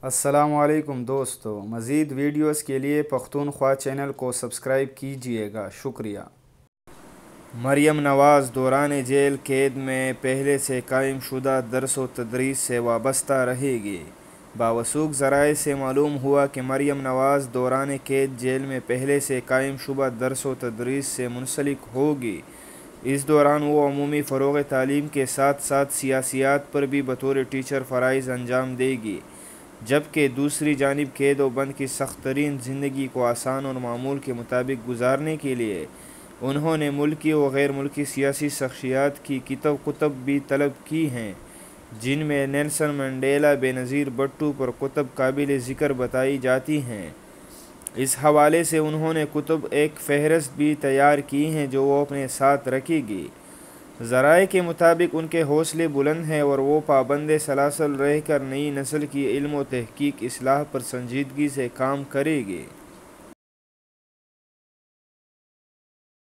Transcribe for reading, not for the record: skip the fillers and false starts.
السلام علیکم دوستو، مزید ویڈیوز کے لیے پختونخوا چینل کو سبسکرائب کیجئے گا، شکریہ۔ مریم نواز دوران جیل قید میں پہلے سے قائم شدہ درس و تدریس سے وابستہ رہے گی۔ باوثوق ذرائع سے معلوم ہوا کہ مریم نواز دوران قید جیل میں پہلے سے قائم شدہ درس و تدریس سے منسلک ہوگی۔ اس دوران وہ عمومی فروغ تعلیم کے ساتھ ساتھ سیاسیات پر بھی بطور ٹیچر فرائض انجام دے گی، جبکہ دوسری جانب قید و بند کی سخت ترین زندگی کو آسان اور معمول کے مطابق گزارنے کے لیے انہوں نے ملکی و غیر ملکی سیاسی شخصیات کی کتب بھی طلب کی ہیں، جن میں نیلسن منڈیلا، بےنظیر بھٹو پر کتب قابل ذکر بتائی جاتی ہیں۔ اس حوالے سے انہوں نے کتب ایک فہرست بھی تیار کی ہے جو وہ اپنے ساتھ رکھے گی۔ ذرائع کے مطابق ان کے حوصلے بلند ہیں اور وہ پابند سلاسل رہ کر نئی نسل کی علم و تحقیق اصلاح پر سنجیدگی سے کام کرے گی۔